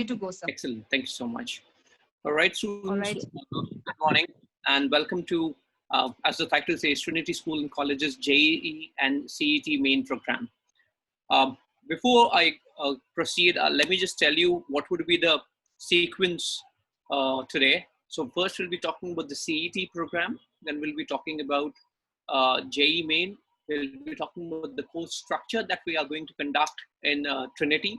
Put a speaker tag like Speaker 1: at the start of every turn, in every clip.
Speaker 1: to go, sir.
Speaker 2: Excellent. Thank you so much. All right, students,
Speaker 1: All right.
Speaker 2: good morning and welcome to, as the title says, Trinity School and College's JEE and CET main program. Before I proceed, let me just tell you what would be the sequence today. So first we'll be talking about the CET program, then we'll be talking about JEE main, we'll be talking about the course structure that we are going to conduct in Trinity.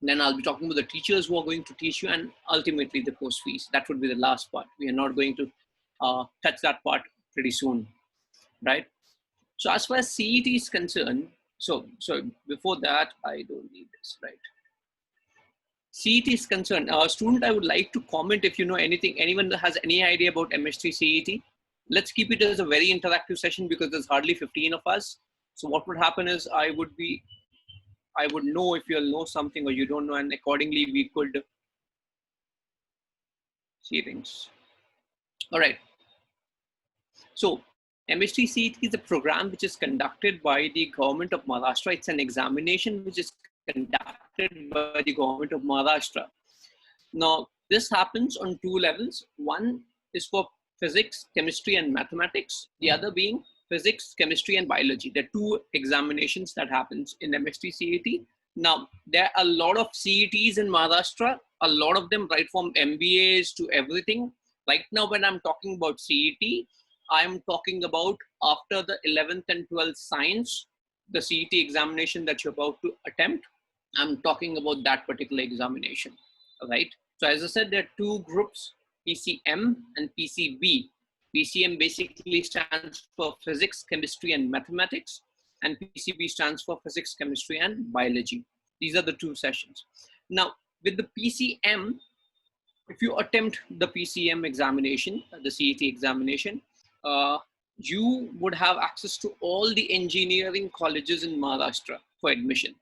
Speaker 2: Then I'll be talking about the teachers who are going to teach you and ultimately the course fees. That would be the last part. We are not going to touch that part pretty soon, right? So as far as CET is concerned, so before that, I don't need this, right? CET is concerned, student, I would like to comment if you know anything, anyone that has any idea about MHT-CET. Let's keep it as a very interactive session because there's hardly 15 of us. So what would happen is I would know if you'll know something or you don't know, and accordingly we could see things. All right. So MHT-CET is a program which is conducted by the government of Maharashtra. It's an examination which is conducted by the government of Maharashtra. Now, this happens on two levels. One is for physics, chemistry, and mathematics. The other being physics, chemistry, and biology. There are two examinations that happens in MHT-CET. Now, there are a lot of CETs in Maharashtra, a lot of them right from MBAs to everything. Right now, when I'm talking about CET, I'm talking about after the 11th and 12th science, the CET examination that you're about to attempt. I'm talking about that particular examination, right? So as I said, there are two groups, PCM and PCB. PCM basically stands for physics, chemistry, and mathematics, and PCB stands for physics, chemistry, and biology. These are the two sessions. Now, with the PCM, if you attempt the PCM examination, the CET examination, you would have access to all the engineering colleges in Maharashtra for admission.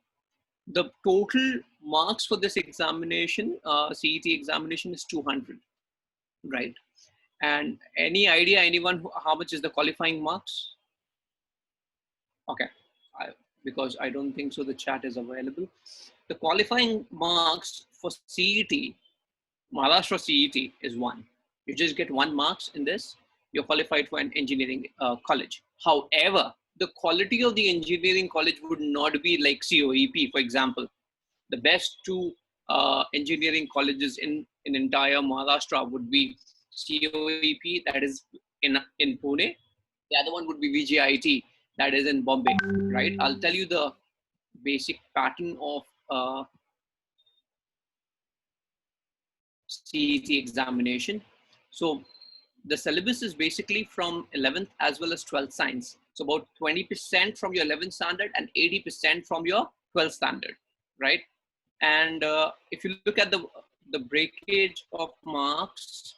Speaker 2: The total marks for this examination, CET examination, is 200, right? And any idea, anyone, how much is the qualifying marks? Okay, because I don't think so the chat is available. The qualifying marks for CET, Maharashtra CET, is 1. You just get 1 marks in this, you're qualified for an engineering college. However, the quality of the engineering college would not be like COEP, for example. The best two engineering colleges in entire Maharashtra would be COEP, that is in Pune. The other one would be VJIT, that is in Bombay, right? I'll tell you the basic pattern of CET examination. So the syllabus is basically from 11th as well as 12th science. So about 20% from your 11th standard and 80% from your 12th standard, right? And if you look at the breakage of marks,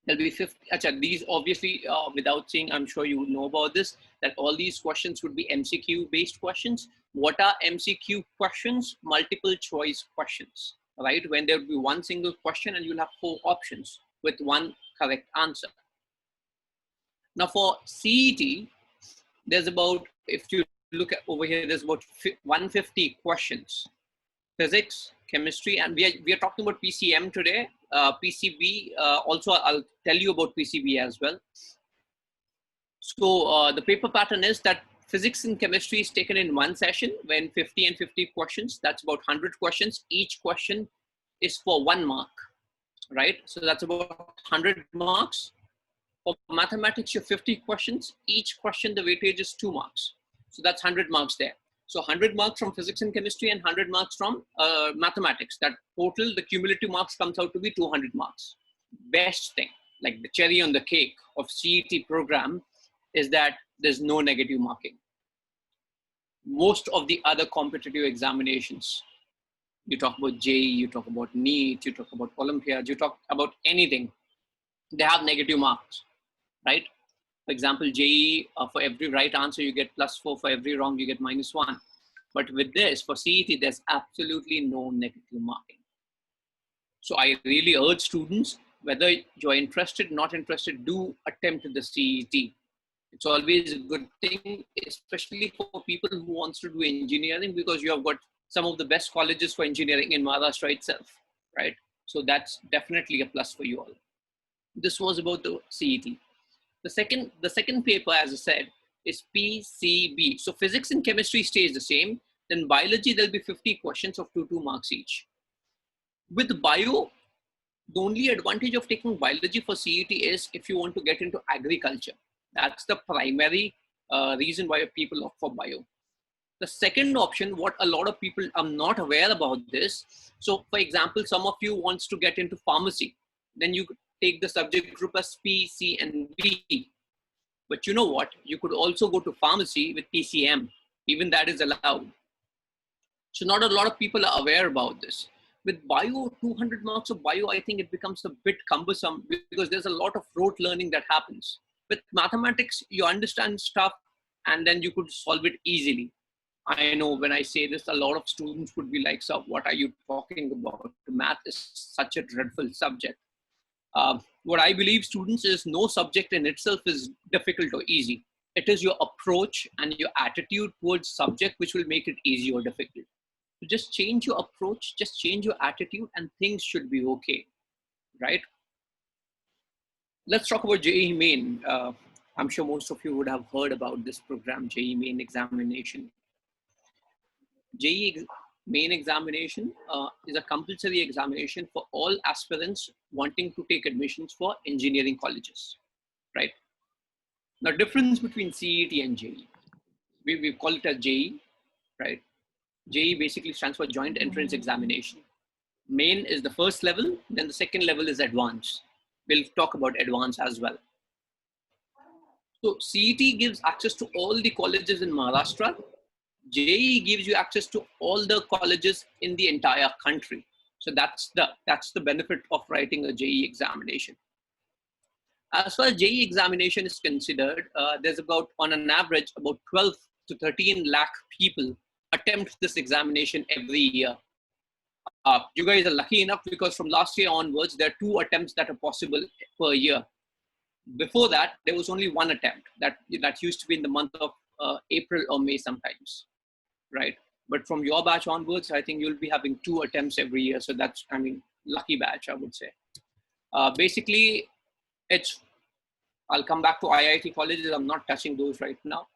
Speaker 2: there'll be 50. These obviously, without saying, I'm sure you know about this, that all these questions would be MCQ based questions. What are MCQ questions? Multiple choice questions, right? When there will be one single question and you'll have 4 options with 1 correct answer. Now for CET, there's about, if you look at over here, there's about 150 questions. Physics, chemistry, and we are talking about PCM today. PCB, also I'll tell you about PCB as well. So the paper pattern is that physics and chemistry is taken in one session when 50 and 50 questions, that's about 100 questions. Each question is for 1 mark, right? So that's about 100 marks. For mathematics, you have 50 questions. Each question, the weightage is 2 marks. So that's 100 marks there. So 100 marks from physics and chemistry and 100 marks from mathematics. That total, the cumulative marks comes out to be 200 marks. Best thing, like the cherry on the cake of CET program, is that there's no negative marking. Most of the other competitive examinations, you talk about JEE, you talk about NEET, you talk about Olympiad, you talk about anything, they have negative marks, right? For example, JEE, for every right answer, you get +4. For every wrong, you get -1. But with this, for CET, there's absolutely no negative marking. So I really urge students, whether you're interested, not interested, do attempt the CET. It's always a good thing, especially for people who wants to do engineering, because you have got some of the best colleges for engineering in Maharashtra itself, right? So that's definitely a plus for you all. This was about the CET. The second paper, as I said, is PCB. So physics and chemistry stays the same. Then biology, there'll be 50 questions of 2 marks each. With bio, the only advantage of taking biology for CET is if you want to get into agriculture. That's the primary reason why people opt for bio. The second option, what a lot of people are not aware about this. So for example, some of you wants to get into pharmacy. Then you take the subject group as P, C, and B. But you know what? You could also go to pharmacy with PCM. Even that is allowed. So not a lot of people are aware about this. With bio, 200 marks of bio, I think it becomes a bit cumbersome because there's a lot of rote learning that happens. With mathematics, you understand stuff and then you could solve it easily. I know when I say this, a lot of students would be like, so what are you talking about? Math is such a dreadful subject. What I believe, students, is no subject in itself is difficult or easy. It is your approach and your attitude towards subject which will make it easy or difficult. So just change your approach, just change your attitude, and things should be okay, right? Let's talk about JEE Main. I'm sure most of you would have heard about this program, JEE Main examination. JEE Main examination is a compulsory examination for all aspirants wanting to take admissions for engineering colleges, right? Now, difference between CET and JEE. We call it as JEE, right? JEE basically stands for Joint Entrance Examination. Main is the first level, then the second level is advanced. We'll talk about advanced as well. So CET gives access to all the colleges in Maharashtra. JEE gives you access to all the colleges in the entire country. So that's the benefit of writing a JEE examination. As far as JEE examination is considered, there's about, on an average, about 12 to 13 lakh people attempt this examination every year. You guys are lucky enough because from last year onwards, there are 2 attempts that are possible per year. Before that, there was only 1 attempt that used to be in the month of April or May sometimes, right? But from your batch onwards, I think you'll be having 2 attempts every year. So that's, I mean, lucky batch, I would say. Basically, I'll come back to IIT colleges. I'm not touching those right now.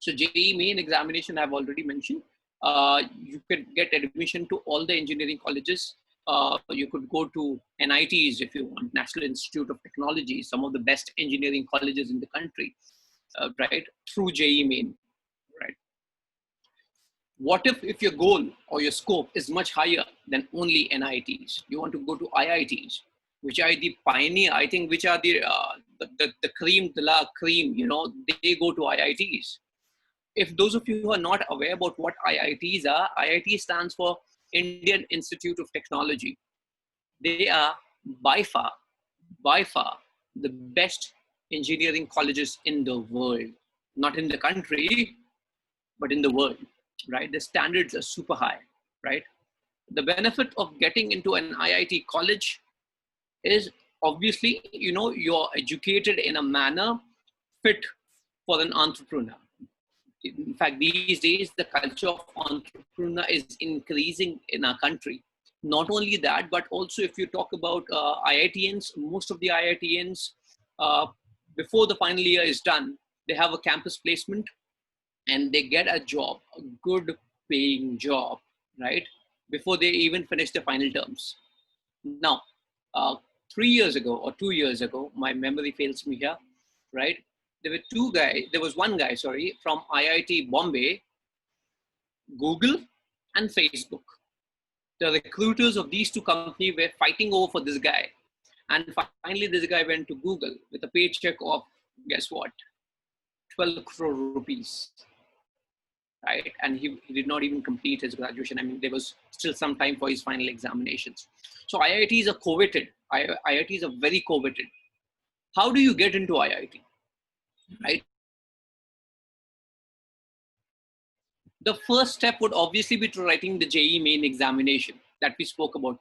Speaker 2: So JEE Main examination, I've already mentioned. You could get admission to all the engineering colleges. You could go to NITs if you want, National Institute of Technology, some of the best engineering colleges in the country, right, through JEE Main, right? What if your goal or your scope is much higher than only NITs? You want to go to IITs, which are the pioneer, I think, which are the cream de la cream, you know, they go to IITs. If those of you who are not aware about what IITs are, IIT stands for Indian Institute of Technology. They are by far the best engineering colleges in the world, not in the country, but in the world, right? The standards are super high, right? The benefit of getting into an IIT college is obviously, you know, you're educated in a manner fit for an entrepreneur. In fact, these days, the culture of entrepreneur is increasing in our country. Not only that, but also if you talk about IITians, most of the IITians, before the final year is done, they have a campus placement and they get a job, a good paying job, right? Before they even finish the final terms. Now, 3 years ago or 2 years ago, my memory fails me here, right? There was one guy, sorry, from IIT Bombay, Google and Facebook. The recruiters of these 2 companies were fighting over for this guy. And finally, this guy went to Google with a paycheck of, guess what, 12 crore rupees, right? And he did not even complete his graduation. I mean, there was still some time for his final examinations. So IITs are coveted. IITs are very coveted. How do you get into IIT, right? The first step would obviously be to writing the JEE Main examination that we spoke about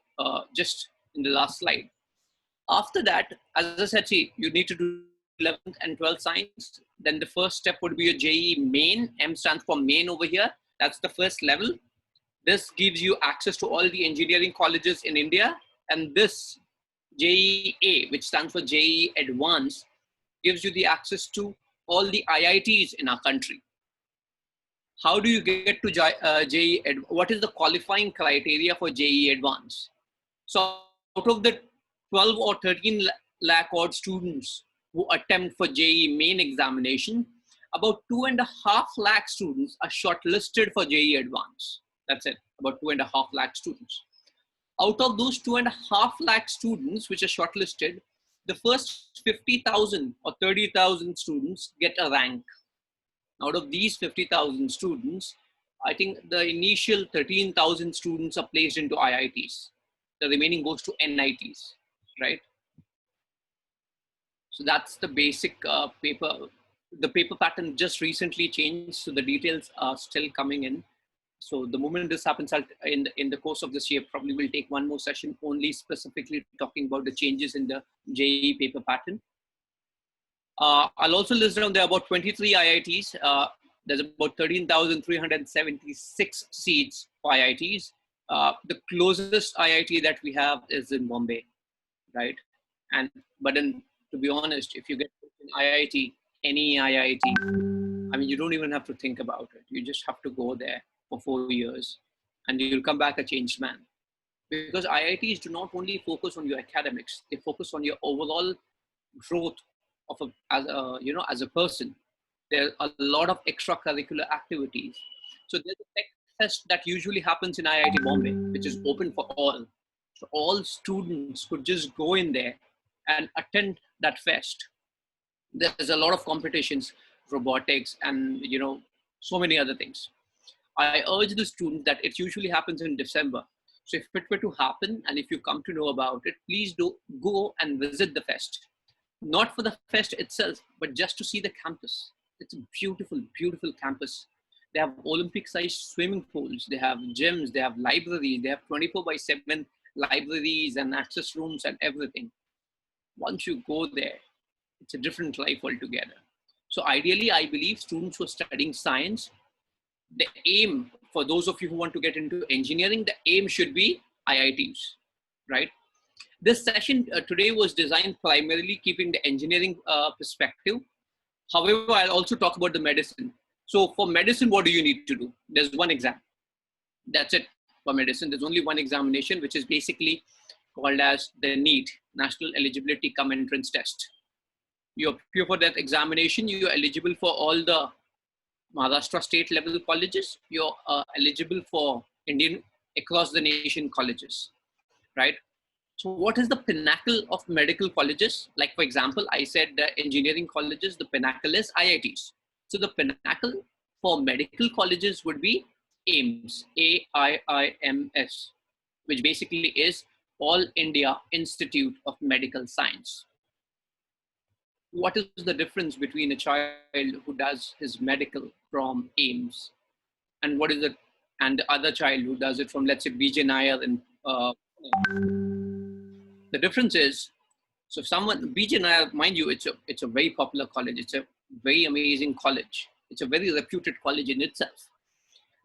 Speaker 2: just in the last slide. After that, as I said, see, you need to do 11th and 12th science. Then the first step would be your JEE Main. M stands for main over here. That's the first level. This gives you access to all the engineering colleges in India, and this JEA, which stands for JEE Advanced, gives you the access to all the IITs in our country. How do you get to JEE? What is the qualifying criteria for JEE Advanced? So out of the 12 or 13 lakh odd students who attempt for JEE main examination, about 2.5 lakh students are shortlisted for JEE Advanced. That's it, about 2.5 lakh students. Out of those 2.5 lakh students which are shortlisted, the first 50,000 or 30,000 students get a rank. Out of these 50,000 students, I think the initial 13,000 students are placed into IITs. The remaining goes to NITs, right? So that's the basic paper. The paper pattern just recently changed, so the details are still coming in. So the moment this happens, in the course of this year, probably will take one more session only specifically talking about the changes in the JEE paper pattern. I'll also list down there are about 23 IITs. There's about 13,376 seats for IITs. The closest IIT that we have is in Bombay, right? But to be honest, if you get an IIT, any IIT, I mean, you don't even have to think about it. You just have to go there for 4 years and you'll come back a changed man. Because IITs do not only focus on your academics, they focus on your overall growth as a person. There are a lot of extracurricular activities. So there's a tech fest that usually happens in IIT Bombay, which is open for all. So all students could just go in there and attend that fest. There's a lot of competitions, robotics, and so many other things. I urge the students that it usually happens in December. So if it were to happen, and if you come to know about it, please do go and visit the fest. Not for the fest itself, but just to see the campus. It's a beautiful, beautiful campus. They have Olympic-sized swimming pools. They have gyms. They have libraries. They have 24/7 libraries and access rooms and everything. Once you go there, it's a different life altogether. So ideally, I believe students who are studying science, the aim for those of you who want to get into engineering, the aim should be IITs, right? This session today was designed primarily keeping the engineering perspective. However, I'll also talk about the medicine. So for medicine, what do you need to do? There's one exam. That's it for medicine. There's only one examination, which is basically called as the NEET, National Eligibility Cum Entrance Test. You appear for that examination, you're eligible for all the Maharashtra state level colleges. You're eligible for Indian across the nation colleges, right? So what is the pinnacle of medical colleges? Like for example, I said the engineering colleges, the pinnacle is IITs. So the pinnacle for medical colleges would be AIIMS, AIIMS, which basically is All India Institute of Medical Science. What is the difference between a child who does his medical from AIIMS and and the other child who does it from, let's say, BJ Nair? And the difference is, so BJ Nair, mind you, it's a very popular college. It's a very amazing college. It's a very reputed college in itself.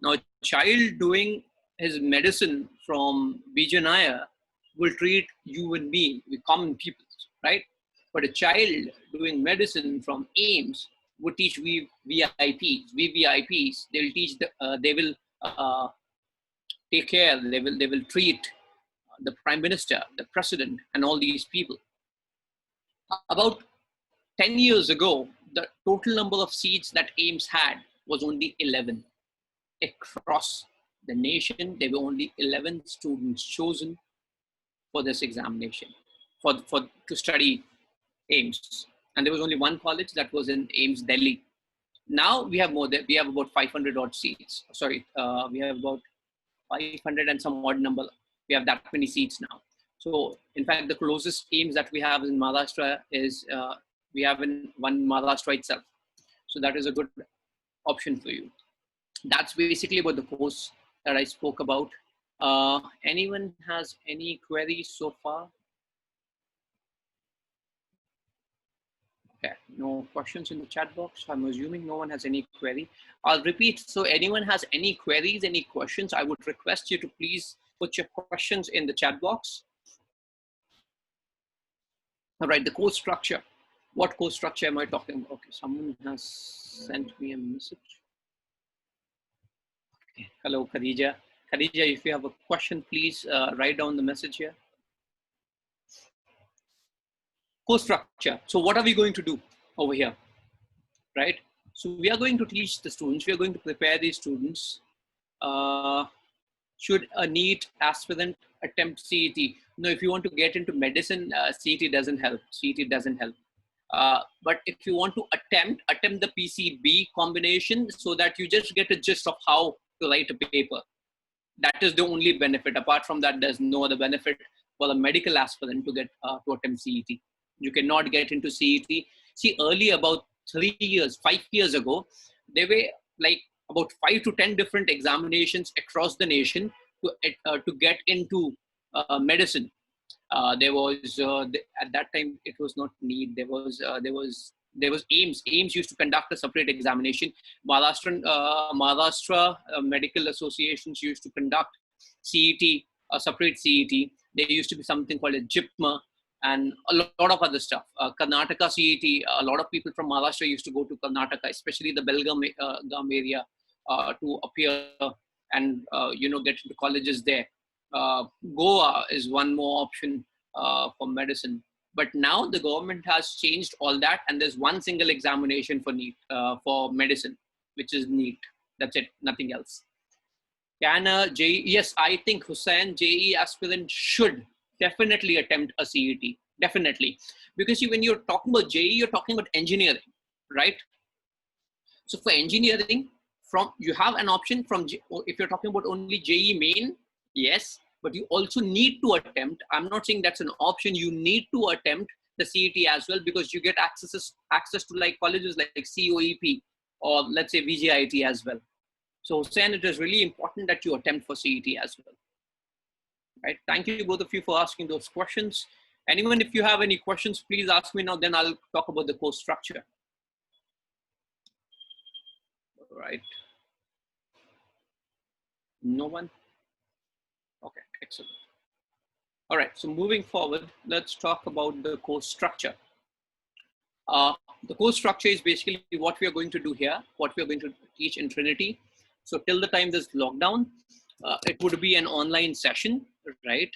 Speaker 2: Now, a child doing his medicine from BJ Nair will treat you and me, we common people, right? But a child doing medicine from AIIMS would teach VVIPs. VVIPs, they'll teach they will take care. They will treat the Prime Minister, the President, and all these people. About 10 years ago, the total number of seats that AIIMS had was only 11. Across the nation, there were only 11 students chosen for this examination, to study AIIMS. And there was only one college that was in AIIMS Delhi. Now we have more than, we have about 500 odd seats. Sorry, we have about 500 and some odd number. We have that many seats now. So in fact, the closest AIIMS that we have in Maharashtra is, we have in one Maharashtra itself. So that is a good option for you. That's basically about the course that I spoke about. Anyone has any queries so far? Okay, No questions in the chat box. I'm assuming no one has any query. I'll repeat. So anyone has any queries, any questions, I would request you to please put your questions in the chat box. All right, the course structure. What course structure am I talking about? Okay, someone has sent me a message. Okay. Hello, Khadija. Khadija, if you have a question, please write down the message here. Course structure. So what are we going to do over here, right? So we are going to teach the students, we are going to prepare these students. Should a NEET aspirant attempt CET? No, if you want to get into medicine, CET doesn't help. CET doesn't help. But if you want to attempt the PCB combination so that you just get a gist of how to write a paper. That is the only benefit. Apart from that, there's no other benefit for a medical aspirant to get to attempt CET. You cannot get into CET. See, earlier, about 5 years ago, there were like about 5 to 10 different examinations across the nation to get into medicine. There was at that time it was not NEET. There was AIMS. AIMS used to conduct a separate examination. Maharashtra medical associations used to conduct CET, a separate CET. There used to be something called a JIPMA and a lot of other stuff. Karnataka CET. A lot of people from Maharashtra used to go to Karnataka, especially the Belgaum area, to appear and get into colleges there. Goa is one more option for medicine. But now the government has changed all that, and there's one single examination for NEET, for medicine, which is NEET. That's it, nothing else. Can a JEE? Yes, I think Hussain, JEE aspirant should definitely attempt a CET. Definitely. Because when you're talking about JEE, you're talking about engineering, right? So for engineering, you have an option if you're talking about only JEE main, yes, but you also need to attempt. I'm not saying that's an option. You need to attempt the CET as well, because you get access to like colleges like COEP or let's say VJIT as well. So Hussain, it is really important that you attempt for CET as well. Right? Thank you both of you for asking those questions. Anyone, if you have any questions, please ask me now, then I'll talk about the course structure. All right. No one? Okay, excellent. All right, so moving forward, let's talk about the course structure. The course structure is basically what we are going to do here, what we are going to teach in Trinity. So till the time there's lockdown, it would be an online session, right?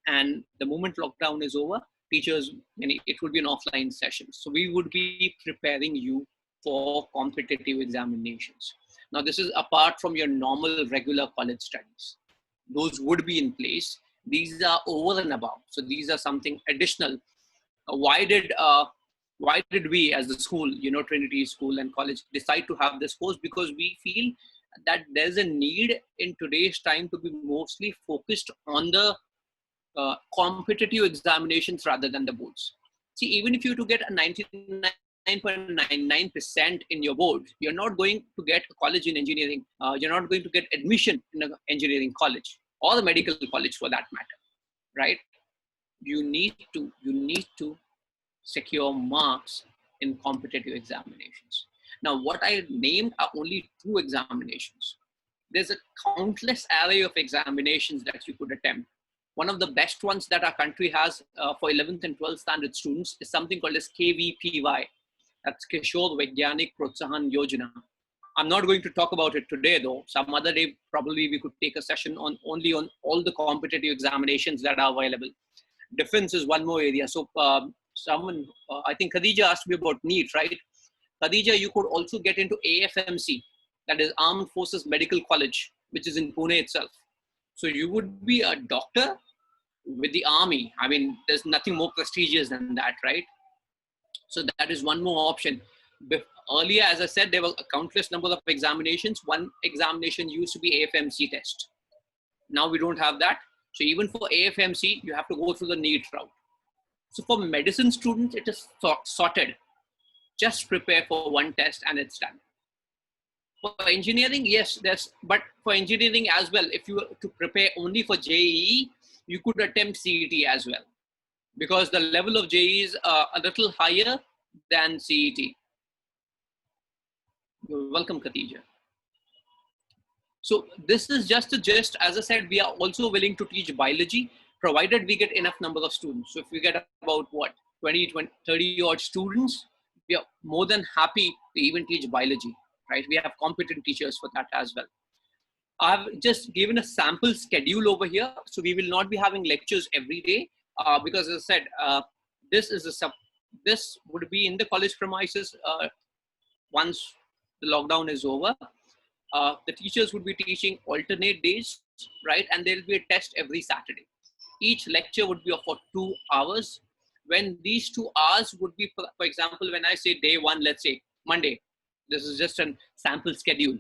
Speaker 2: And the moment lockdown is over, it would be an offline session. So we would be preparing you for competitive examinations. Now, this is apart from your normal regular college studies. Those would be in place. These are over and above. So these are something additional. Why did we as the school, Trinity School and College, decide to have this course? Because we feel that there's a need in today's time to be mostly focused on the competitive examinations rather than the boards. See, even if you to get a 99.99% in your board, you're not going to get a college in engineering. You're not going to get admission in an engineering college or the medical college for that matter, right? You need to secure marks in competitive examinations. Now, what I named are only 2 examinations. There's a countless array of examinations that you could attempt. One of the best ones that our country has for 11th and 12th standard students is something called as KVPY. That's Kishore Vaigyanik Protsahan Yojana. I'm not going to talk about it today, though. Some other day, probably we could take a session only on all the competitive examinations that are available. Defense is one more area. So I think Khadija asked me about NEET, right? Khadija, you could also get into AFMC, that is Armed Forces Medical College, which is in Pune itself. So you would be a doctor with the army. I mean, there's nothing more prestigious than that, right? So that is one more option. Earlier, as I said, there were a countless number of examinations. One examination used to be AFMC test. Now we don't have that. So even for AFMC, you have to go through the NEET route. So for medicine students, it is sorted. Just prepare for one test and it's done. For engineering, yes, but for engineering as well, if you were to prepare only for JEE, you could attempt CET as well. Because the level of JEE is a little higher than CET. You're welcome, Khatija. So this is just a gist. As I said, we are also willing to teach biology, provided we get enough number of students. So if we get about what, 30 odd students, we are more than happy to even teach biology, right? We have competent teachers for that as well. I've just given a sample schedule over here. So we will not be having lectures every day because as I said, this would be in the college premises once the lockdown is over. The teachers would be teaching alternate days, right? And there will be a test every Saturday. Each lecture would be for 2 hours. When these 2 hours would be, for example, when I say day one, let's say Monday, this is just a sample schedule.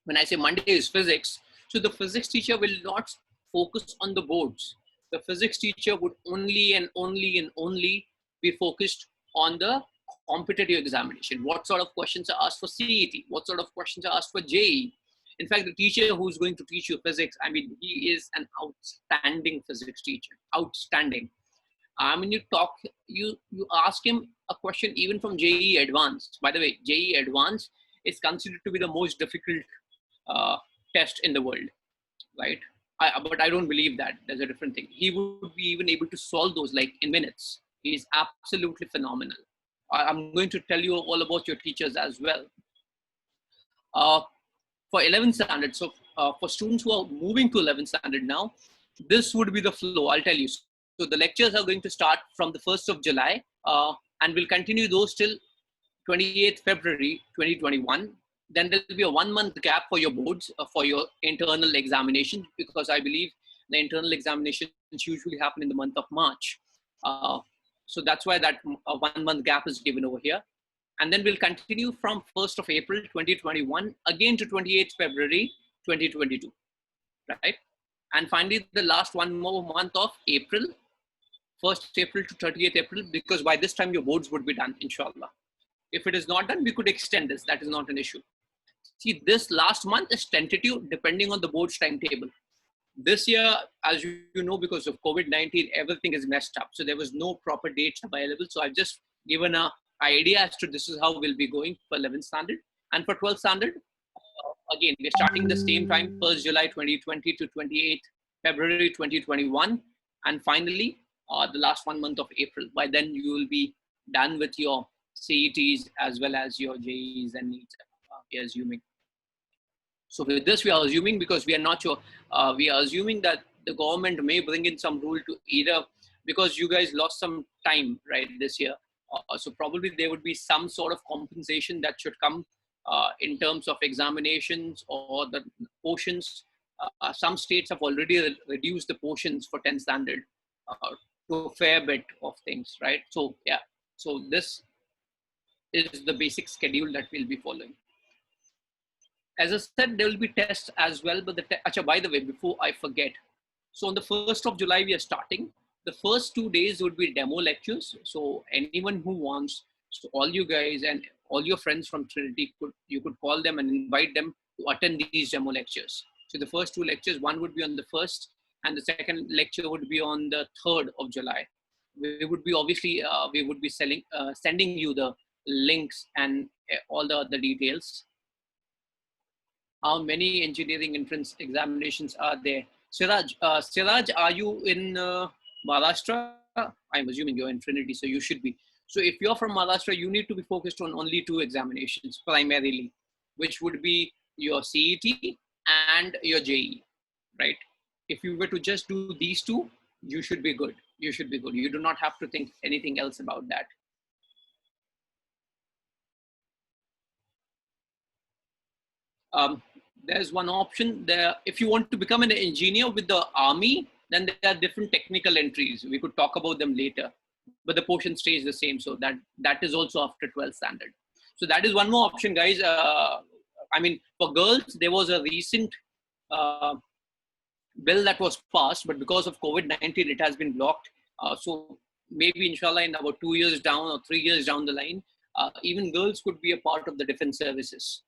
Speaker 2: When I say Monday is physics, so the physics teacher will not focus on the boards. The physics teacher would only and only and only be focused on the competitive examination. What sort of questions are asked for CET? What sort of questions are asked for JEE? In fact, the teacher who's going to teach you physics, I mean, he is an outstanding physics teacher, outstanding. I mean, you ask him a question even from JEE Advanced. By the way, JEE Advanced is considered to be the most difficult test in the world, right? But I don't believe that. There's a different thing. He would be even able to solve those like in minutes. He's absolutely phenomenal. I'm going to tell you all about your teachers as well. For 11th standard, so for students who are moving to 11th standard now, this would be the flow, I'll tell you. So the lectures are going to start from the 1st of July and will continue those till 28th February 2021. Then there'll be a 1 month gap for your boards, for your internal examination, because I believe the internal examinations usually happen in the month of March. So that's why that 1 month gap is given over here. And then we'll continue from 1st of April 2021 again to 28th February 2022, right? And finally, the last 1 more month of April, 1st April to 30th April, because by this time your boards would be done, inshallah. If it is not done, we could extend this. That is not an issue. See, this last month is tentative depending on the board's timetable. This year, as you know, because of COVID-19, everything is messed up. So there was no proper dates available. So I've just given an idea as to this is how we'll be going for 11th standard. And for 12th standard, again, we're starting the same time, 1st July 2020 to 28th February 2021. And finally, the last 1 month of April. By then, you will be done with your CETs as well as your JEs and NEETs, we are assuming. So with this, we are assuming, because we are not sure, we are assuming that the government may bring in some rule to either, because you guys lost some time, right, this year. So probably there would be some sort of compensation that should come in terms of examinations or the portions. Some states have already reduced the portions for 10th standard to a fair bit of things, right? So yeah, so this is the basic schedule that we'll be following. As I said, there will be tests as well, but by the way, before I forget, so on the 1st of July, we are starting. The first 2 days would be demo lectures. So anyone who wants, so all you guys and all your friends from Trinity, you could call them and invite them to attend these demo lectures. So the first 2 lectures, one would be on the 1st and the second lecture would be on the 3rd of July. We would be obviously, we would be sending you the links and all the other details. How many engineering entrance examinations are there? Siraj, are you in Maharashtra? I'm assuming you're in Trinity, so you should be. So if you're from Maharashtra, you need to be focused on only 2 examinations primarily, which would be your CET and your JEE, right? If you were to just do these 2, you should be good. You should be good. You do not have to think anything else about that. There's one option there. If you want to become an engineer with the army, then there are different technical entries. We could talk about them later, but the portion stays the same. So that is also after 12th standard. So that is one more option, guys. I mean, for girls, there was a recent bill that was passed, but because of COVID-19, it has been blocked. So maybe inshallah in about 2 years down or 3 years down the line, even girls could be a part of the defense services.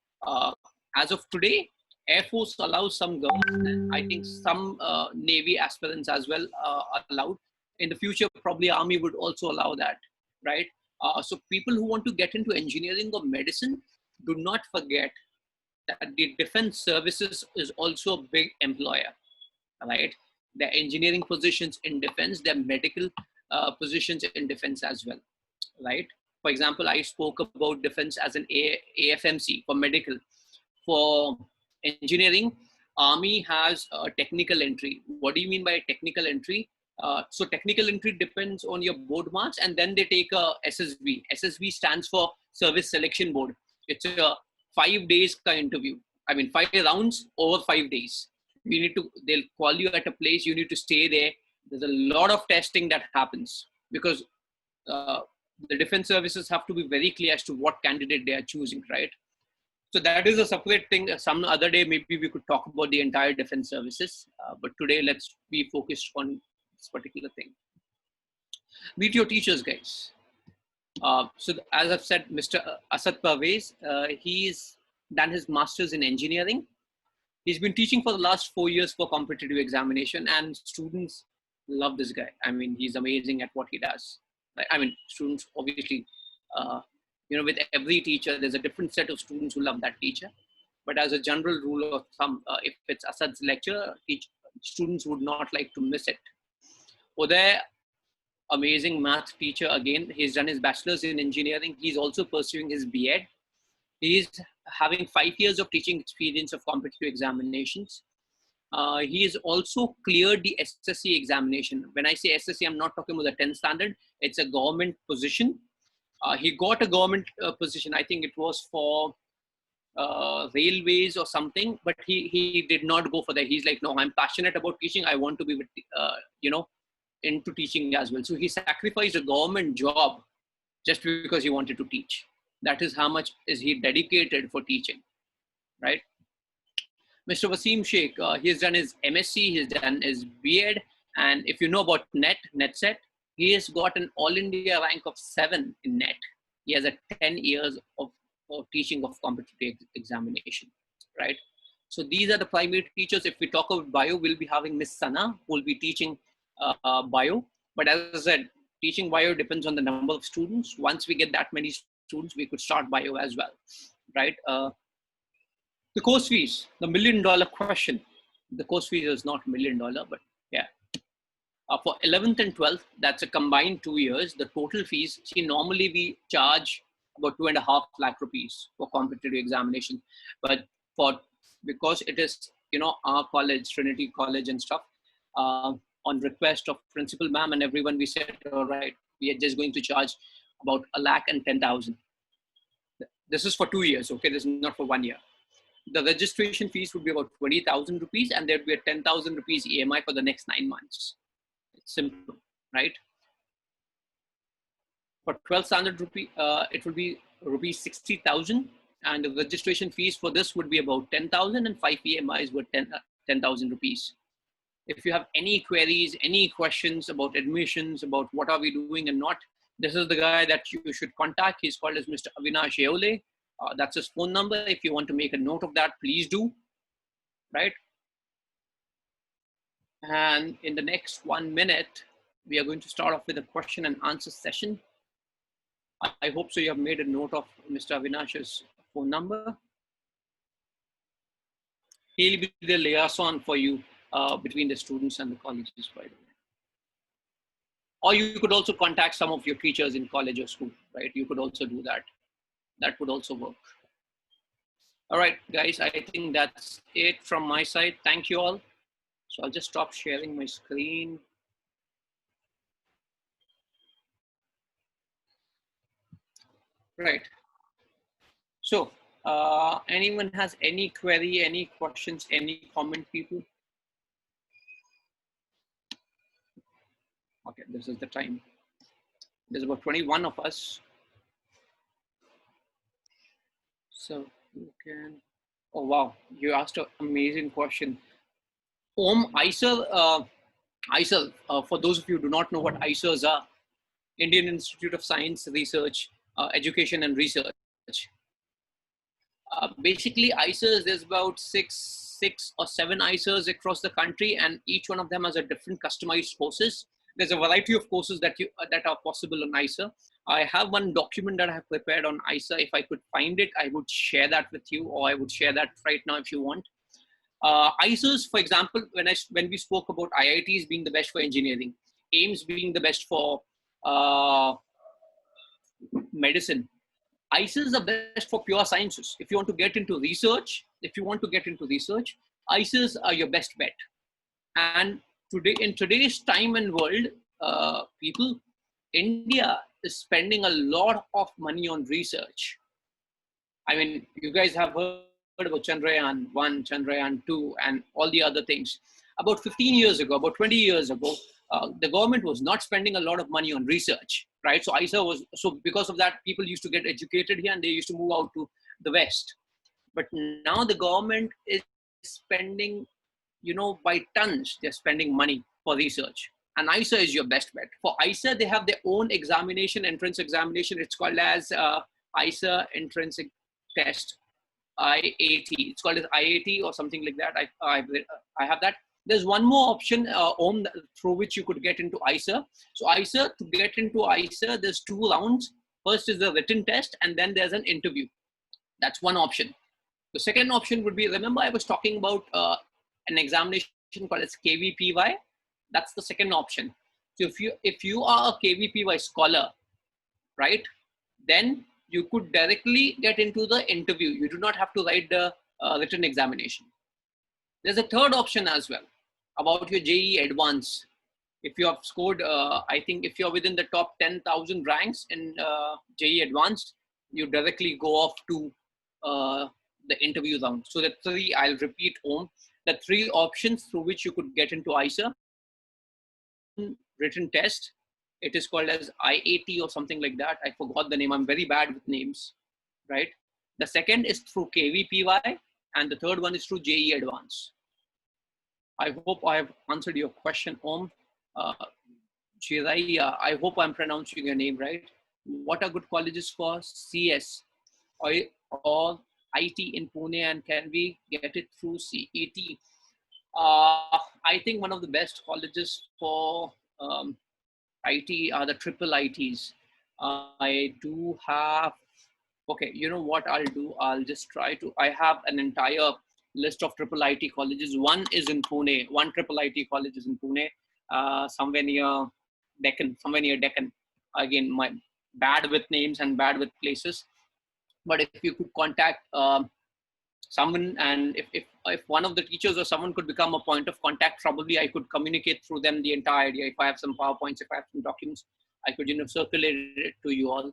Speaker 2: As of today, Air Force allows some girls, and I think some Navy aspirants as well allowed. In the future, probably Army would also allow that, right? So people who want to get into engineering or medicine, do not forget that the defense services is also a big employer, right? There are engineering positions in defense, there are medical positions in defense as well, right? For example, I spoke about defense as an AFMC for medical. For engineering, Army has a technical entry. What do you mean by technical entry? So technical entry depends on your board marks, and then they take a SSB. SSB stands for Service Selection Board. It's a 5 days interview. I mean, 5 rounds over 5 days. You need to. They'll call you at a place. You need to stay there. There's a lot of testing that happens because uh, the defense services have to be very clear as to what candidate they are choosing, right? So that is a separate thing. Some other day, maybe we could talk about the entire defense services. But today, let's be focused on this particular thing. Meet your teachers, guys. So as I've said, Mr. Asad Parvez, he's done his master's in engineering. He's been teaching for the last 4 years for competitive examination, and students love this guy. I mean, he's amazing at what he does. I mean, students obviously, with every teacher, there's a different set of students who love that teacher. But as a general rule of thumb, if it's Asad's lecture, students would not like to miss it. Uday, amazing math teacher again. He's done his bachelor's in engineering. He's also pursuing his B.Ed. He's having 5 years of teaching experience of competitive examinations. He has also cleared the SSC examination. When I say SSC, I'm not talking about the 10th standard. It's a government position. He got a government position. I think it was for railways or something, but he did not go for that. He's like, no, I'm passionate about teaching. I want to be with, into teaching as well. So he sacrificed a government job just because he wanted to teach. That is how much is he dedicated for teaching, right? Mr. Wasim Shaikh, he has done his MSc, he's done his B.Ed, and if you know about NET-CET, he has got an All India rank of 7 in NET. He has a 10 years of teaching of competitive examination, right? So these are the primary teachers. If we talk about bio, we'll be having Miss Sana, who will be teaching bio. But as I said, teaching bio depends on the number of students. Once we get that many students, we could start bio as well, right? The course fees, the $1 million question. The course fees is not $1 million, but yeah. For 11th and 12th, that's a combined 2 years. The total fees, see, normally we charge about 2.5 lakh rupees for competitive examination. But because it is, our college, Trinity College and stuff, on request of principal ma'am and everyone, we said, all right, we are just going to charge about 1,10,000. This is for 2 years, okay? This is not for 1 year. The registration fees would be about 20,000 rupees, and there'd be a 10,000 rupees EMI for the next 9 months. It's simple, right? For 12 standard rupee, it would be rupees 60,000, and the registration fees for this would be about 10,000, and 5 EMIs were 10,000 rupees. If you have any queries, any questions about admissions, about what are we doing and not, this is the guy that you should contact. He's called as Mr. Avinash Eole. That's his phone number. If you want to make a note of that, please do, right? And in the next 1 minute, we are going to start off with a question and answer session. I hope so you have made a note of Mr. Avinash's phone number. He'll be the liaison for you between the students and the colleges, by the way. Or you could also contact some of your teachers in college or school, right? You could also do that. That would also work. All right, guys, I think that's it from my side. Thank you all. So I'll just stop sharing my screen. Right. So anyone has any query, any questions, any comment, people? Okay, this is the time. There's about 21 of us. So you can, oh wow, you asked an amazing question. ISER, for those of you who do not know what ISERs are, Indian Institute of Science, Research, Education and Research. Basically, ISERs, there's about six or seven ISERs across the country, and each one of them has a different customized courses. There's a variety of courses that are possible on ISER. I have one document that I have prepared on ISA. If I could find it, I would share that with you, or I would share that right now if you want. ISAs, for example, when we spoke about IITs being the best for engineering, AIMS being the best for medicine, ISAs are best for pure sciences. If you want to get into research, ISAs are your best bet. And today, in today's time and world, people, India is spending a lot of money on research. I mean, you guys have heard about Chandrayaan 1, Chandrayaan 2, and all the other things. About 15 years ago, about 20 years ago, the government was not spending a lot of money on research, right? So ISA was, so because of that, people used to get educated here and they used to move out to the West. But now the government is spending, by tons, they're spending money for research. And ISA is your best bet. For ISA, they have their own examination, entrance examination. It's called as ISA entrance test, IAT. It's called as IAT or something like that. I have that. There's one more option through which you could get into ISA. So ISA, to get into ISA, there's 2 rounds. First is the written test, and then there's an interview. That's one option. The second option would be, remember I was talking about an examination called as KVPY. That's the second option. So if you are a KVPY scholar, right, then you could directly get into the interview. You do not have to write the written examination. There's a third option as well about your JEE Advance. If you have scored, I think if you're within the top 10,000 ranks in JEE Advance, you directly go off to the interview round. So the 3, I'll repeat the 3 options through which you could get into ISA. Written test, it is called as IAT or something like that. I forgot the name. I'm very bad with names, right? The second is through KVPY, and the third one is through JEE Advance. I hope I have answered your question, Om. Chiraiya, I hope I'm pronouncing your name right. What are good colleges for CS or IT in Pune, and can we get it through CET? I think one of the best colleges for IT are the triple ITs. I do have, okay, you know what I'll do? I'll just try to, I have an entire list of triple IT colleges. One is in Pune, one triple IT college is in Pune, somewhere near Deccan. Again, my bad with names and bad with places. But if you could contact someone, and if one of the teachers or someone could become a point of contact, probably I could communicate through them the entire idea. If I have some PowerPoints, if I have some documents, I could circulate it to you all.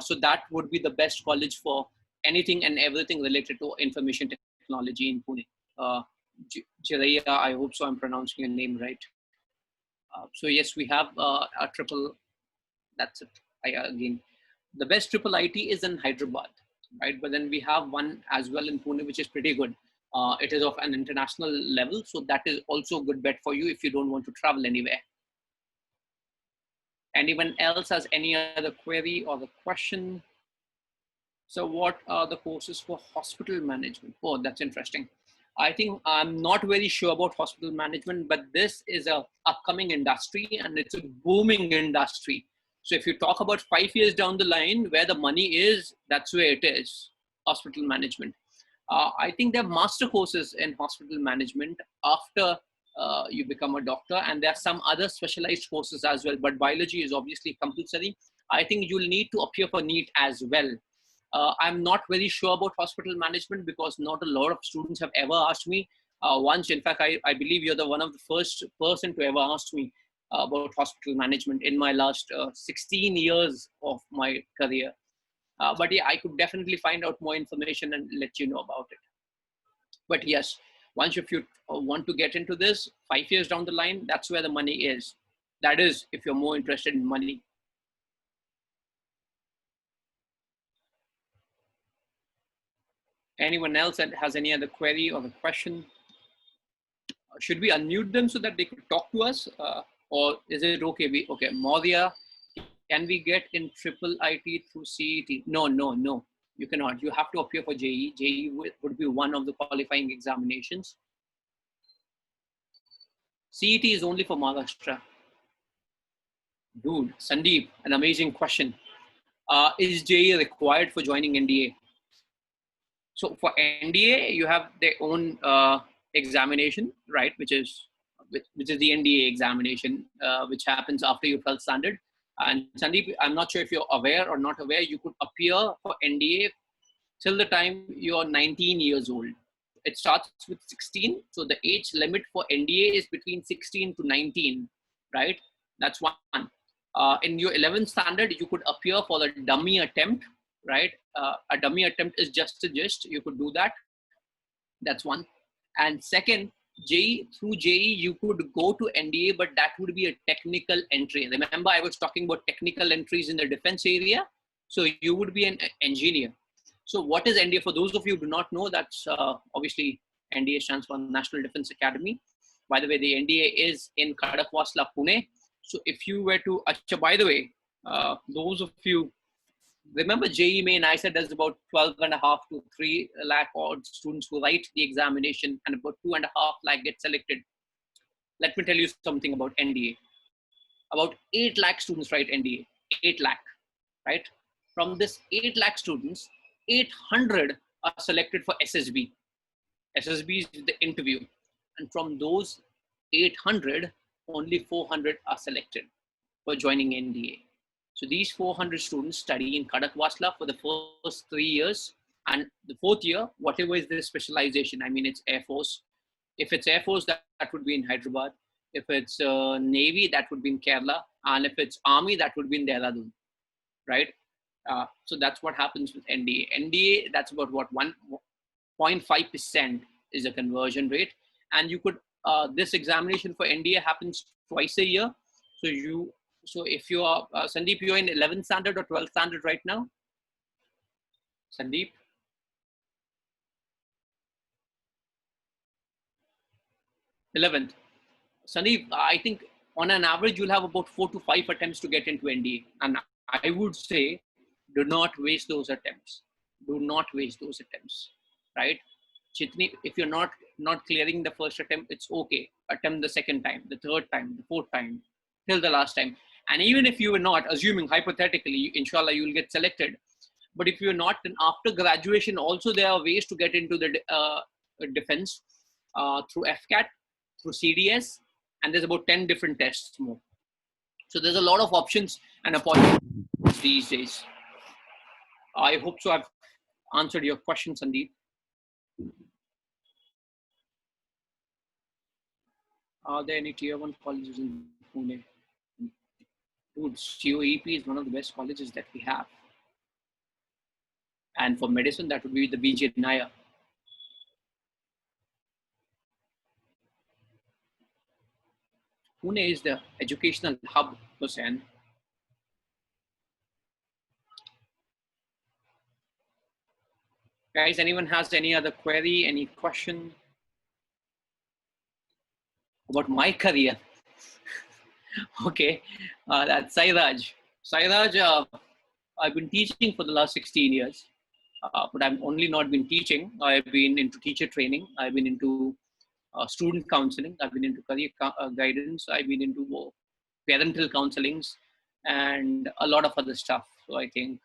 Speaker 2: So that would be the best college for anything and everything related to information technology in Pune. Chiraiya, I hope so I'm pronouncing your name right. So yes, we have a triple, that's it. Again, the best triple IT is in Hyderabad, right? But then we have one as well in Pune, which is pretty good. It is of an international level. So that is also a good bet for you if you don't want to travel anywhere. Anyone else has any other query or the question? So what are the courses for hospital management? Oh, that's interesting. I think I'm not very sure about hospital management, but this is a upcoming industry and it's a booming industry. So if you talk about 5 years down the line, where the money is, that's where it is, hospital management. I think there are master courses in hospital management after you become a doctor, and there are some other specialized courses as well, but biology is obviously compulsory. I think you'll need to appear for NEET as well. I'm not very sure about hospital management because not a lot of students have ever asked me. Once, in fact, I believe you're the one of the first person to ever ask me about hospital management in my last 16 years of my career. But yeah, I could definitely find out more information and let you know about it. But yes, once if you want to get into this 5 years down the line, that's where the money is. That is, if you're more interested in money. Anyone else that has any other query or a question? Should we unmute them so that they could talk to us? Or is it okay? Okay, Maurya, can we get in triple IT through CET? No. You cannot. You have to appear for JEE. JEE would be one of the qualifying examinations. CET is only for Maharashtra. Dude, Sandeep, an amazing question. Is JEE required for joining NDA? So for NDA, you have their own examination, right? Which is the NDA examination, which happens after your 12th standard. And Sandeep, I'm not sure if you're aware or not aware, you could appear for NDA till the time you're 19 years old. It starts with 16. So the age limit for NDA is between 16 to 19, right? That's one. In your 11th standard, you could appear for the dummy attempt, right? A dummy attempt is just a gist. You could do that. That's one. And second, through JEE, you could go to NDA, but that would be a technical entry. Remember, I was talking about technical entries in the defense area. So you would be an engineer. So what is NDA? For those of you who do not know, that's obviously NDA stands for National Defense Academy. By the way, the NDA is in Khadakwasla, Pune. So if you were to, by the way, those of you, remember JEE Main, I said there's about 12.5 to 3 lakh odd students who write the examination and about 2.5 lakh get selected. Let me tell you something about NDA. About 8 lakh students write NDA, 8 lakh, right? From this 8 lakh students, 800 are selected for SSB. SSB is the interview. And from those 800, only 400 are selected for joining NDA. So these 400 students study in Khadakwasla for the first 3 years. And the 4th year, whatever is their specialization, I mean, it's Air Force. If it's Air Force, that would be in Hyderabad. If it's Navy, that would be in Kerala. And if it's Army, that would be in Dehradun, right? So that's what happens with NDA. NDA, that's about what, 1.5% is a conversion rate. And you could, this examination for NDA happens twice a year. So if you are, Sandeep, you're in 11th standard or 12th standard right now? Sandeep? 11th. Sandeep, I think on an average, you'll have about 4 to 5 attempts to get into NDA. And I would say, do not waste those attempts. Do not waste those attempts, right? Chitni, if you're not clearing the first attempt, it's okay. Attempt the second time, the third time, the fourth time, till the last time. And even if you were not, assuming hypothetically, inshallah, you will get selected. But if you're not, then after graduation, also there are ways to get into the defense through FCAT, through CDS, and there's about 10 different tests more. So there's a lot of options and opportunities these days. I hope so I've answered your question, Sandeep. Are there any tier 1 colleges in Pune? Dude, COEP is one of the best colleges that we have. And for medicine, that would be the BJ Naya. Pune is the educational hub, Hussain. Guys, anyone has any other query, any question about my career? Okay, that's Sairaj. Sairaj, I've been teaching for the last 16 years, but I've only not been teaching. I've been into teacher training. I've been into student counseling. I've been into career guidance. I've been into parental counselings and a lot of other stuff. So I think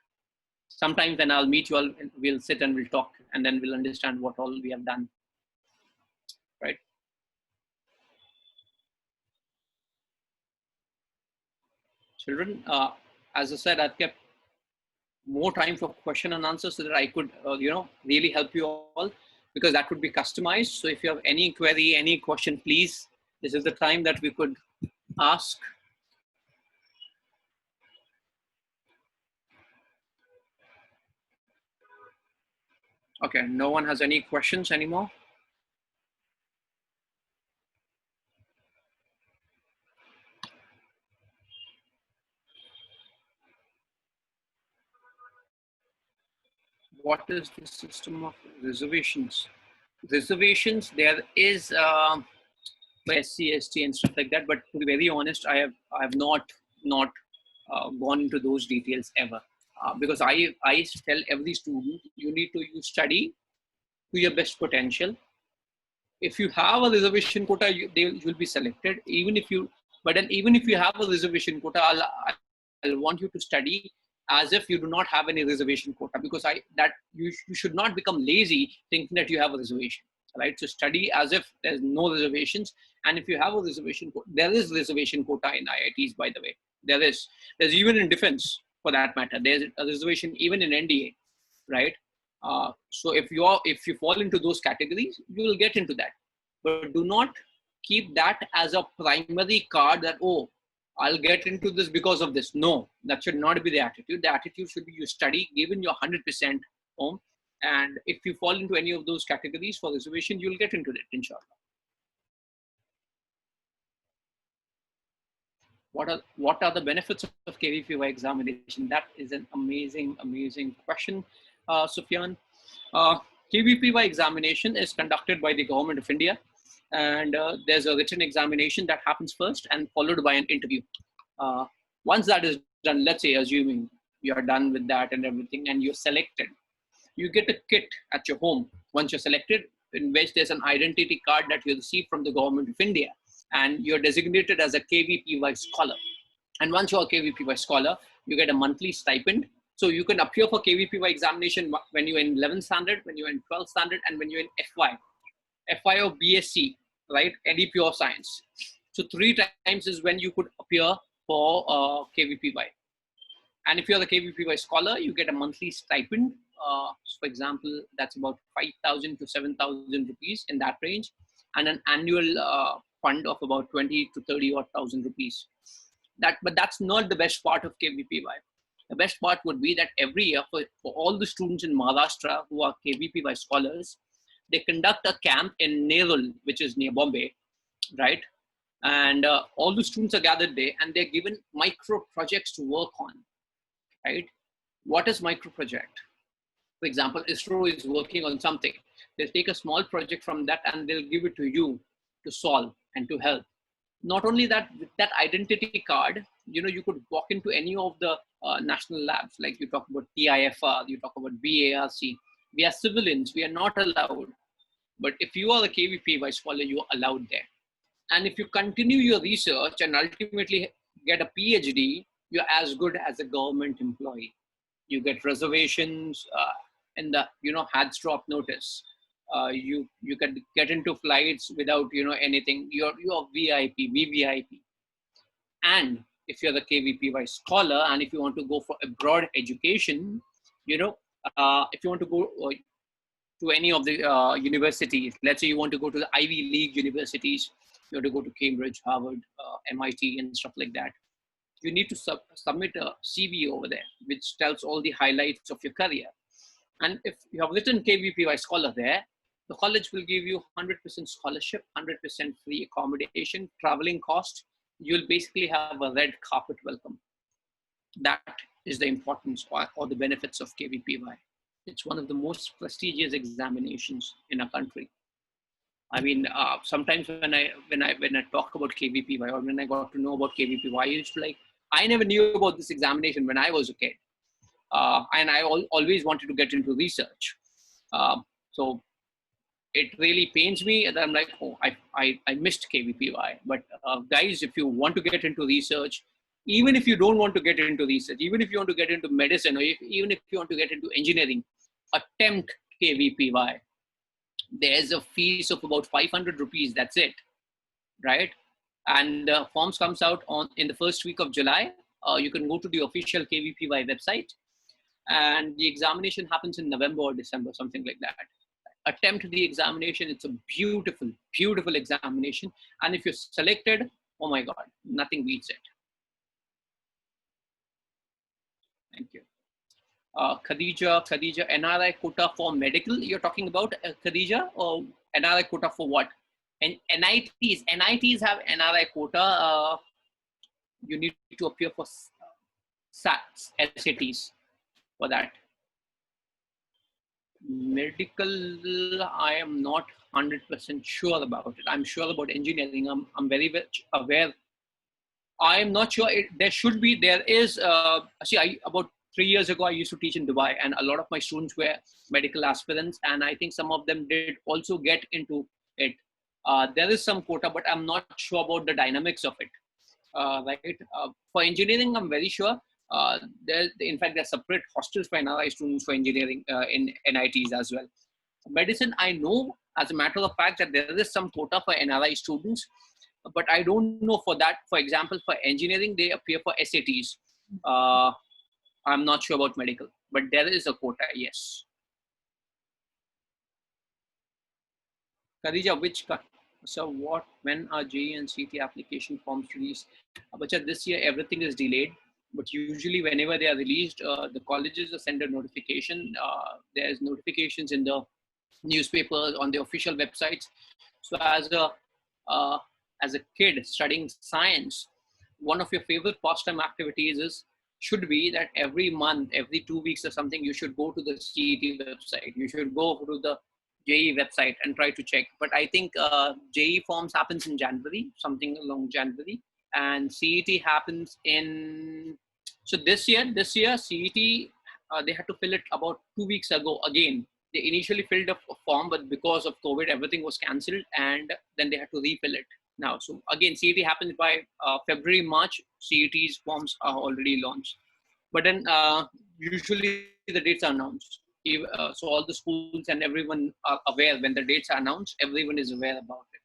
Speaker 2: sometimes when I'll meet you all, we'll sit and we'll talk and then we'll understand what all we have done, right? Children, as I said, I've kept more time for question and answer so that I could, really help you all, because that would be customized. So if you have any query, any question, please, this is the time that we could ask. Okay, no one has any questions anymore. What is the system of reservations? Reservations, there is SC, ST and stuff like that. But to be very honest, I have not gone into those details ever. Because I tell every student, you need to study to your best potential. If you have a reservation quota, you will be selected. Even if you have a reservation quota, I'll want you to study as if you do not have any reservation quota, because you should not become lazy thinking that you have a reservation, right? So study as if there's no reservations. And if you have a reservation quota, there is reservation quota in IITs, by the way. There's even in defense, for that matter. There's a reservation even in NDA, right? So if you fall into those categories, you will get into that. But do not keep that as a primary card that, oh, I'll get into this because of this. No, that should not be the attitude. The attitude should be you study, given your 100% home. And if you fall into any of those categories for reservation, you'll get into it, inshallah. What are the benefits of KVPY examination? That is an amazing question, Sufyan. KVPY examination is conducted by the government of India, and there's a written examination that happens first and followed by an interview. Once that is done, let's say, assuming you're done with that and everything, and you're selected, you get a kit at your home once you're selected, in which there's an identity card that you receive from the government of India, and you're designated as a KVPY scholar. And once you're a KVPY scholar, you get a monthly stipend. So you can appear for KVPY examination when you're in 11th standard, when you're in 12th standard, and when you're in FY or BSc, right? Any pure science. So 3 times is when you could appear for KVPY. And if you're the KVPY scholar, you get a monthly stipend. For example, that's about 5,000 to 7,000 rupees, in that range, and an annual fund of about 20 to 30 odd thousand rupees. But that's not the best part of KVPY. The best part would be that every year for all the students in Maharashtra who are KVPY scholars, they conduct a camp in Nerul, which is near Bombay, right? And all the students are gathered there, and they're given micro projects to work on, right? What is micro project? For example, ISRO is working on something. They'll take a small project from that and they'll give it to you to solve and to help. Not only that, with that identity card, you could walk into any of the national labs, like you talk about TIFR, you talk about BARC. We are civilians, we are not allowed. But if you are a KVPY scholar, you are allowed there. And if you continue your research and ultimately get a PhD, you're as good as a government employee. You get reservations in the, heads drop notice. You can get into flights without, anything. You're VIP, VVIP. And if you're the KVPY scholar, and if you want to go for abroad education, if you want to go to any of the universities, let's say you want to go to the Ivy League universities, you want to go to Cambridge, Harvard, MIT, and stuff like that. You need to submit a CV over there, which tells all the highlights of your career. And if you have written KVPY scholar there, the college will give you 100% scholarship, 100% free accommodation, traveling cost. You'll basically have a red carpet welcome. That is the importance or the benefits of KVPY. It's one of the most prestigious examinations in our country. I mean, sometimes when I talk about KVPY, or when I got to know about KVPY, I used to I never knew about this examination when I was a kid. And I always wanted to get into research. So it really pains me that I'm like, oh, I missed KVPY. But guys, if you want to get into research, even if you don't want to get into research, even if you want to get into medicine, or even if you want to get into engineering, attempt KVPY. There's a fees of about 500 rupees. That's it, right? And forms comes out in the first week of July. You can go to the official KVPY website, and the examination happens in November or December, something like that. Attempt the examination. It's a beautiful, beautiful examination. And if you're selected, oh my God, nothing beats it. Thank you. Khadija, NRI quota for medical, you're talking about, Khadija, or NRI quota for what? And NITs have NRI quota. You need to appear for SATs for that. Medical, I am not 100% sure about it. I'm sure about engineering. I'm very much aware. I'm not sure. There is, about 3 years ago, I used to teach in Dubai, and a lot of my students were medical aspirants, and I think some of them did also get into it. There is some quota, but I'm not sure about the dynamics of it. Right? For engineering, I'm very sure. In fact, there are separate hostels for NRI students for engineering in NITs as well. Medicine, I know as a matter of fact that there is some quota for NRI students, but I don't know for that. For example, for engineering, they appear for SATs. I'm not sure about medical, but there is a quota, yes. Khadija, so when are JEE and CT application forms released? Bacha, this year everything is delayed, but usually whenever they are released, the colleges send a notification. There's notifications in the newspapers, on the official websites. So uh, as a kid studying science, one of your favorite pastime activities should be that every month, every 2 weeks or something, you should go to the CET website. You should go to the JEE website and try to check. But I think JEE forms happens in January, something along January, and CET happens in. So this year CET they had to fill it about 2 weeks ago again. They initially filled a form, but because of COVID, everything was cancelled, and then they had to refill it now. So again, CET happens by February, March. CET's forms are already launched, but then usually the dates are announced. So all the schools and everyone are aware when the dates are announced. Everyone is aware about it.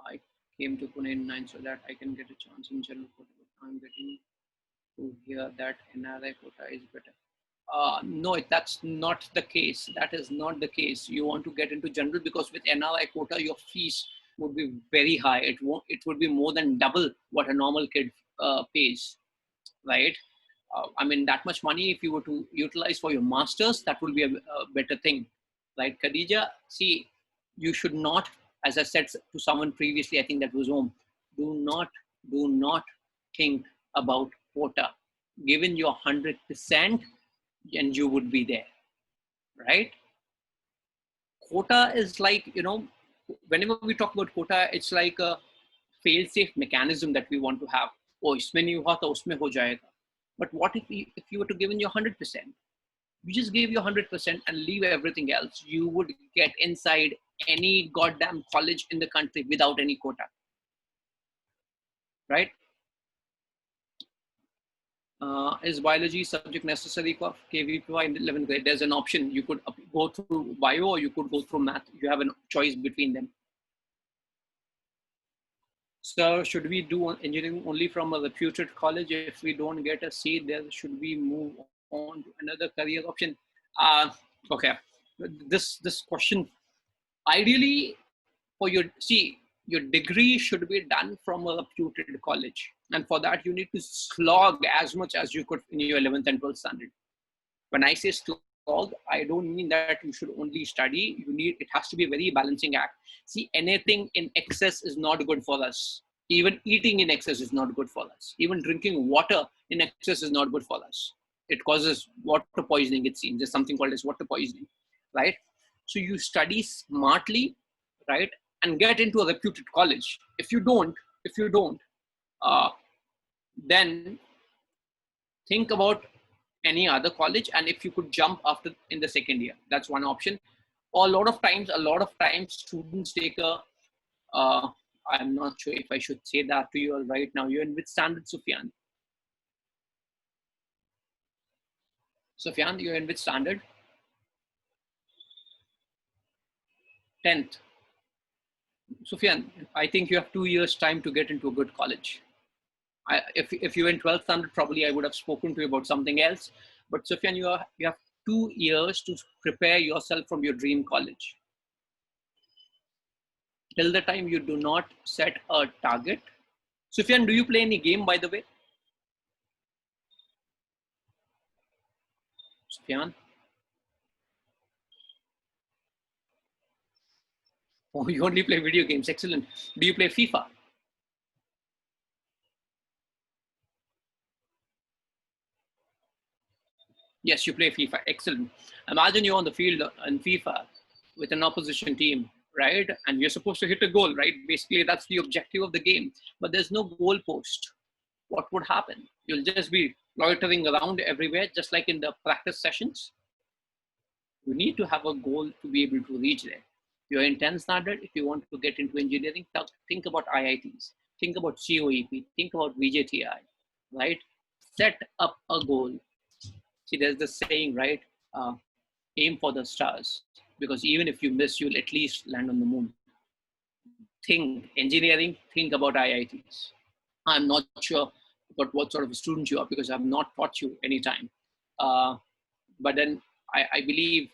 Speaker 2: I came to Pune in 9 so that I can get a chance in general quota. I'm getting to hear that NRI quota is better. No, that's not the case. That is not the case. You want to get into general because with NRI quota, your fees would be very high. It would be more than double what a normal kid pays, right? I mean, that much money, if you were to utilize for your masters, that would be a better thing, right? Khadija, see, you should not, as I said to someone previously, I think that was home, do not think about quota. Given your 100%, and you would be there, right? Quota is like, whenever we talk about quota, it's like a fail-safe mechanism that we want to have. Oh, इसमें नहीं हुआ तो उसमें हो जाएगा. But what if you were to give in your 100%? You just gave your 100% and leave everything else. You would get inside any goddamn college in the country without any quota, right? Is biology subject necessary for KVPY in 11th grade? There's an option. You could go through bio or you could go through math. You have a choice between them. So should we do engineering only from a reputed college? If we don't get a seat there, should we move on to another career option? Okay, this question, ideally for your degree should be done from a reputed college, and for that you need to slog as much as you could in your 11th and 12th standard. When I say slog, I don't mean that you should only study. It has to be a very balancing act. See, anything in excess is not good for us. Even eating in excess is not good for us. Even drinking water in excess is not good for us. It causes water poisoning, it seems. There's something called as water poisoning, right? So you study smartly, right? And get into a reputed college. If you don't, uh, then think about any other college, and if you could jump after in the second year, that's one option. Or a lot of times students take a I'm not sure if I should say that to you right now. You're in which standard, Sufyan? Sufyan, you're in which standard? 10th. Sufyan, I think you have 2 years time to get into a good college. If you're in 12th standard, probably I would have spoken to you about something else. But Sufyan, you have 2 years to prepare yourself from your dream college. Till the time you do not set a target. Sufyan, do you play any game, by the way? Sufyan? Oh, you only play video games. Excellent. Do you play FIFA? Yes, you play FIFA. Excellent. Imagine you're on the field in FIFA with an opposition team, right? And you're supposed to hit a goal, right? Basically, that's the objective of the game. But there's no goal post. What would happen? You'll just be loitering around everywhere, just like in the practice sessions. You need to have a goal to be able to reach there. You're in 10th standard. If you want to get into engineering, think about IITs. think about COEP, think about VJTI, right? Set up a goal. See, there's the saying, right? Aim for the stars, because even if you miss, you'll at least land on the moon. Think engineering, think about IITs. I'm not sure about what sort of a student you are because I've not taught you any time. But then I believe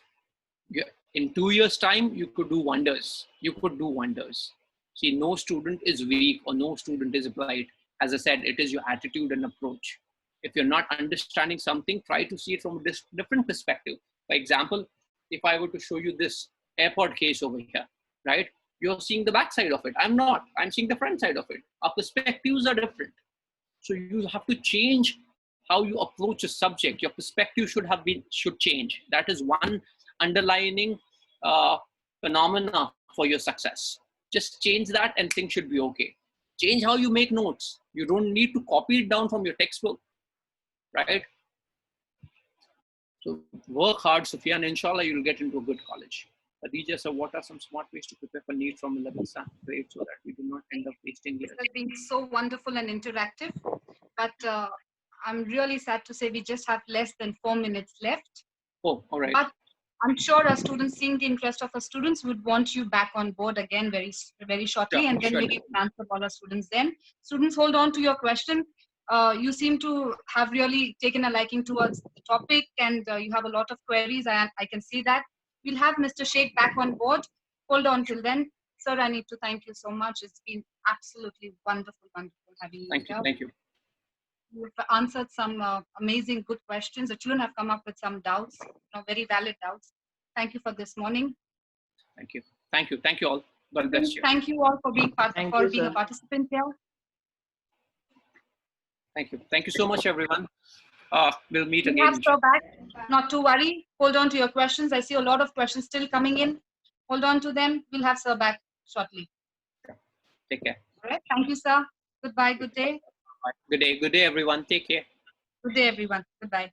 Speaker 2: in 2 years' time, you could do wonders. You could do wonders. See, no student is weak or no student is applied. As I said, it is your attitude and approach. If you're not understanding something, try to see it from a different perspective. For example, if I were to show you this airport case over here, right? You're seeing the back side of it. I'm not. I'm seeing the front side of it. Our perspectives are different. So you have to change how you approach a subject. Your perspective should change. That is one underlining phenomena for your success. Just change that and things should be okay. Change how you make notes. You don't need to copy it down from your textbook, right? So work hard, Sufyan. Inshallah, you'll get into a good college. Khadija, so what are some smart ways to prepare for NEET from 11th grade so that we do not end up wasting years?
Speaker 1: It has been so wonderful and interactive, but I'm really sad to say we just have less than 4 minutes left.
Speaker 2: Oh, all right.
Speaker 1: But I'm sure our students, seeing the interest of our students, would want you back on board again very, very shortly,
Speaker 2: Sure,
Speaker 1: and then maybe we'll answer all our students then. Students, hold on to your question. You seem to have really taken a liking towards the topic, and you have a lot of queries. I can see that. We'll have Mr. Shaikh back on board. Hold on till then. Sir, I need to thank you so much. It's been absolutely wonderful, wonderful having you here.
Speaker 2: Thank you.
Speaker 1: You've answered some amazing, good questions. The children have come up with some doubts, very valid doubts. Thank you for this morning.
Speaker 2: Thank you all. God bless you.
Speaker 1: Thank you all for being a participant here.
Speaker 2: Thank you so much, everyone. We'll meet again.
Speaker 1: We'll have Sir back. Not to worry. Hold on to your questions. I see a lot of questions still coming in. Hold on to them. We'll have Sir back shortly.
Speaker 2: Take care.
Speaker 1: All right. Thank you, sir. Goodbye. Good day.
Speaker 2: Good day, everyone. Take care.
Speaker 1: Good day, everyone. Goodbye.